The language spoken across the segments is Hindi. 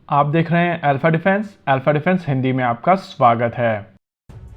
आप देख रहे हैं अल्फा डिफेंस हिंदी में आपका स्वागत है।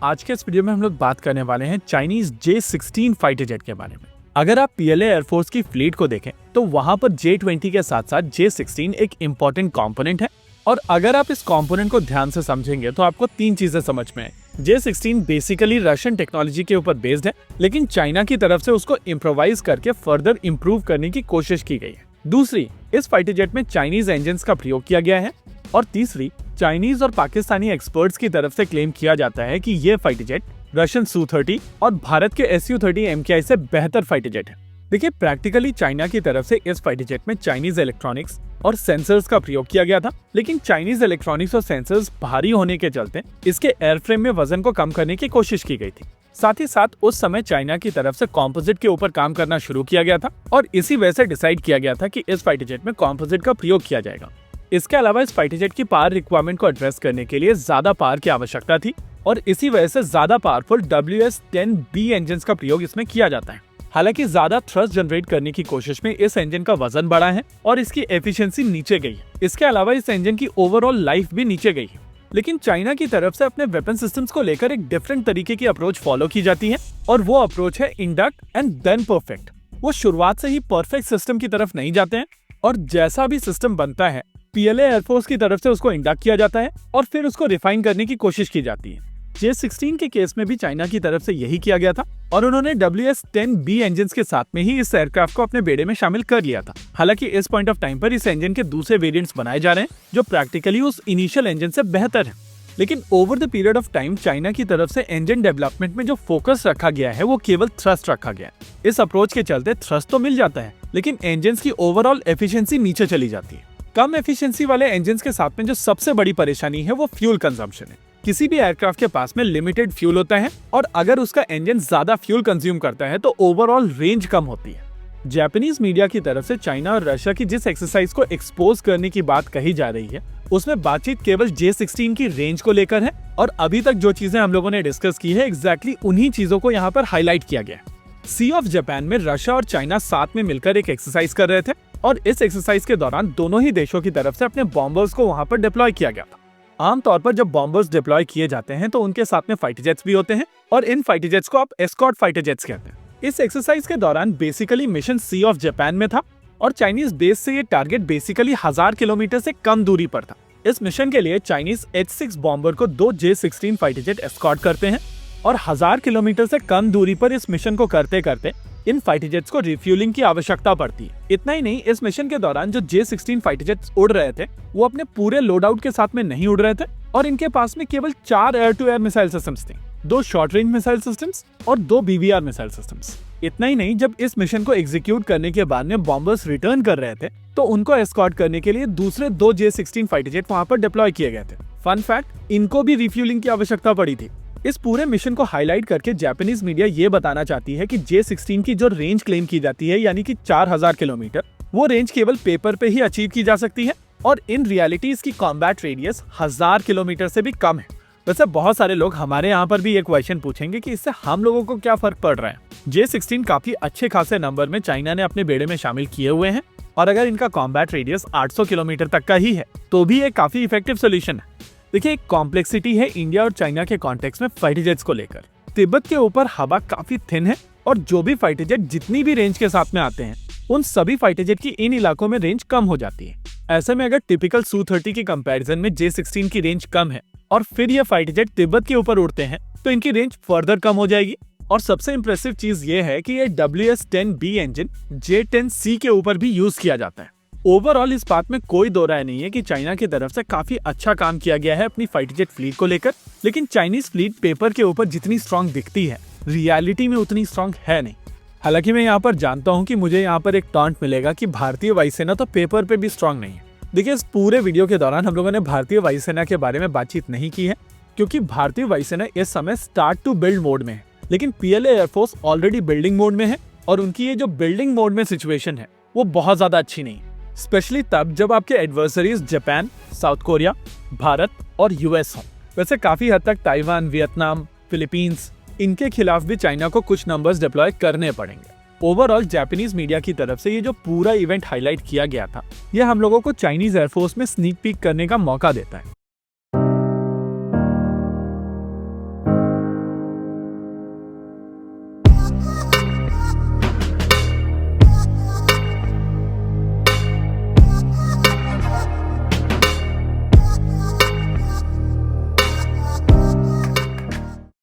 आज के इस वीडियो में हम लोग बात करने वाले हैं चाइनीज J-16 फाइटर जेट के बारे में। अगर आप पीएलए एयरफोर्स की फ्लीट को देखें तो वहां पर J-20 के साथ साथ J-16 एक इम्पोर्टेंट कंपोनेंट है, और अगर आप इस कंपोनेंट को ध्यान से समझेंगे तो आपको तीन चीजें समझ में आए। J-16 बेसिकली रशियन टेक्नोलॉजी के ऊपर बेस्ड है, लेकिन चाइना की तरफ से उसको इम्प्रोवाइज करके फर्दर इम्प्रूव करने की कोशिश की गई है। दूसरी, इस फाइटर जेट में चाइनीज इंजन्स का प्रयोग किया गया है। और तीसरी, चाइनीज और पाकिस्तानी एक्सपर्ट्स की तरफ से क्लेम किया जाता है कि ये फाइटर जेट रशियन Su-30 और भारत के Su-30 MKI से बेहतर फाइटर जेट है। देखिए, प्रैक्टिकली चाइना की तरफ से इस फाइटर जेट में चाइनीज इलेक्ट्रॉनिक्स और सेंसर्स का प्रयोग किया गया था, लेकिन चाइनीज इलेक्ट्रॉनिक्स और सेंसर्स भारी होने के चलते इसके एयरफ्रेम में वजन को कम करने की कोशिश की गई थी। साथ ही साथ उस समय चाइना की तरफ से कॉम्पोजिट के ऊपर काम करना शुरू किया गया था, और इसी वजह से डिसाइड किया गया था कि इस फाइटर जेट में कॉम्पोजिट का प्रयोग किया जाएगा। इसके अलावा इस फाइटर जेट की पावर रिक्वायरमेंट को एड्रेस करने के लिए ज्यादा पावर की आवश्यकता थी, और इसी वजह से ज्यादा पावरफुल WS-10B इंजन का प्रयोग इसमें किया जाता है। हालांकि ज्यादा थ्रस्ट जनरेट करने की कोशिश में इस इंजन का वजन बढ़ा है और इसकी एफिशिएंसी नीचे गई है। इसके अलावा इस इंजन की ओवरऑल लाइफ भी नीचे गई है। लेकिन चाइना की तरफ से अपने वेपन सिस्टम्स को लेकर एक डिफरेंट तरीके की अप्रोच फॉलो की जाती है, और वो अप्रोच है इंडक्ट एंड देन परफेक्ट। वो शुरुआत से ही परफेक्ट सिस्टम की तरफ नहीं जाते हैं, और जैसा भी सिस्टम बनता है पीएलए एयरफोर्स की तरफ से उसको इंडक्ट किया जाता है और फिर उसको रिफाइन करने की कोशिश की जाती है। J-16 के केस में भी चाइना की तरफ से यही किया गया था, और उन्होंने WS-10B इंजन के साथ में ही इस एयरक्राफ्ट को अपने बेड़े में शामिल कर लिया था। हालांकि इस पॉइंट ऑफ टाइम पर इस इंजन के दूसरे वेरिएंट्स बनाए जा रहे हैं जो प्रैक्टिकली उस इनिशियल इंजन से बेहतर है। लेकिन over the period of time China की तरफ से इंजन डेवलपमेंट में जो फोकस रखा गया है वो केवल थ्रस्ट रखा गया है। इस अप्रोच के चलते थ्रस्ट तो मिल जाता है, लेकिन इंजन की ओवरऑल एफिशिएंसी नीचे चली जाती है। कम एफिशिएंसी वाले इंजन्स के साथ में जो सबसे बड़ी परेशानी है वो फ्यूल कंजम्पशन है। किसी भी एयरक्राफ्ट के पास में लिमिटेड फ्यूल होता है, और अगर उसका इंजन ज्यादा फ्यूल कंज्यूम करता है तो ओवरऑल रेंज कम होती है। जापानीज मीडिया की तरफ से चाइना और रशिया की जिस एक्सरसाइज को एक्सपोज करने की बात कही जा रही है उसमें बातचीत केवल J-16 की रेंज को लेकर है, और अभी तक जो चीजें हम लोगों ने डिस्कस की है एग्जैक्टली उन्हीं चीजों को यहाँ पर हाईलाइट किया गया है। सी ऑफ जापान में रशिया और चाइना साथ में मिलकर एक एक्सरसाइज कर रहे थे, और इस एक्सरसाइज के दौरान दोनों ही देशों की तरफ से अपने बॉम्बर्स को वहां पर डिप्लॉय किया गया था। आमतौर पर जब बॉम्बर्स डिप्लॉय किए जाते हैं तो उनके साथ में फाइटर जेट्स भी होते हैं, और इन फाइटर जेट्स को आप एस्कॉर्ट फाइटर जेट्स कहते हैं। इस एक्सरसाइज के दौरान basically mission Sea of Japan में था, और चाइनीज बेस से ये टारगेट बेसिकली 1000 किलोमीटर से कम दूरी पर था। इस मिशन के लिए चाइनीज H-6 बॉम्बर को 2 J-16 फाइटर जेट एस्कॉर्ट करते हैं, और 1000 किलोमीटर से कम दूरी पर इस मिशन को करते करते इन फाइटर जेट्स को रिफ्यूलिंग की आवश्यकता पड़ती है। इतना ही नहीं, इस मिशन के दौरान जो J-16 फाइटर जेट्स उड़ रहे थे वो अपने पूरे लोड आउट के साथ में नहीं उड़ रहे थे, और इनके पास में केवल 4 air to air missile systems थे, 2 शॉर्ट रेंज मिसाइल सिस्टम्स और 2 BBR मिसाइल सिस्टम्स। इतना ही नहीं, जब इस मिशन को एग्जीक्यूट करने के बाद में बॉम्बर्स रिटर्न कर रहे थे तो उनको एस्कॉर्ट करने के लिए दूसरे 2 J-16 फाइटर जेट वहां पर डिप्लॉय किए गए थे। फन फैक्ट, इनको भी रिफ्यूलिंग की आवश्यकता पड़ी थी। इस पूरे मिशन को हाईलाइट करके जापानीज मीडिया ये बताना चाहती है कि J-16 की जो रेंज क्लेम की जाती है यानी कि 4000 किलोमीटर, वो रेंज केवल पेपर पे ही अचीव की जा सकती है, और इन रियलिटी इसकी कॉम्बैट रेडियस 1000 किलोमीटर से भी कम है। वैसे बहुत सारे लोग हमारे यहाँ पर भी ये क्वेश्चन पूछेंगे कि इससे हम लोगों को क्या फर्क पड़ रहा है। J-16 काफी अच्छे खासे नंबर में चाइना ने अपने बेड़े में शामिल किए हुए हैं, और अगर इनका कॉम्बैट रेडियस 800 किलोमीटर तक का ही है तो भी ये काफी इफेक्टिव सोल्यूशन है। देखिए, एक कॉम्प्लेक्सिटी है इंडिया और चाइना के कॉन्टेक्स्ट में फाइटर जेट्स को लेकर। तिब्बत के ऊपर हवा काफी थिन है, और जो भी फाइटर जेट जितनी भी रेंज के साथ में आते हैं उन सभी फाइटर जेट की इन इलाकों में रेंज कम हो जाती है। ऐसे में अगर टिपिकल Su-30 की कंपैरिजन में J-16 की रेंज कम है और फिर ये फाइटर जेट तिब्बत के ऊपर उड़ते हैं तो इनकी रेंज फर्दर कम हो जाएगी। और सबसे इंप्रेसिव चीज ये है कि ये WS-10B इंजन J-10C के ऊपर भी यूज किया जाता है। ओवरऑल इस बात में कोई दो राय नहीं है कि चाइना की तरफ से काफी अच्छा काम किया गया है अपनी फाइटर जेट फ्लीट को लेकर, लेकिन चाइनीज फ्लीट पेपर के ऊपर जितनी स्ट्रांग दिखती है रियलिटी में उतनी स्ट्रांग है नहीं। हालांकि मैं यहाँ पर जानता हूँ कि मुझे यहाँ पर एक टॉन्ट मिलेगा कि भारतीय वायुसेना तो पेपर पे भी स्ट्रांग नहीं है। देखिए, इस पूरे वीडियो के दौरान हम लोगों ने भारतीय वायुसेना के बारे में बातचीत नहीं की है, क्योंकि भारतीय वायुसेना इस समय स्टार्ट टू बिल्ड मोड में है, लेकिन PLA air force already building mode में है, और उनकी ये जो बिल्डिंग मोड में सिचुएशन है वो बहुत ज्यादा अच्छी नहीं है, स्पेशली तब जब आपके adversaries Japan, south Korea, Bharat और यूएस हों। वैसे काफी हद तक ताइवान, वियतनाम, फिलीपींस, इनके खिलाफ भी चाइना को कुछ नंबर्स डिप्लॉय करने पड़ेंगे। ओवरऑल जापानीज मीडिया की तरफ से ये जो पूरा इवेंट हाईलाइट किया गया था, ये हम लोगों को चाइनीज एयरफोर्स में स्नीक पीक करने का मौका देता है।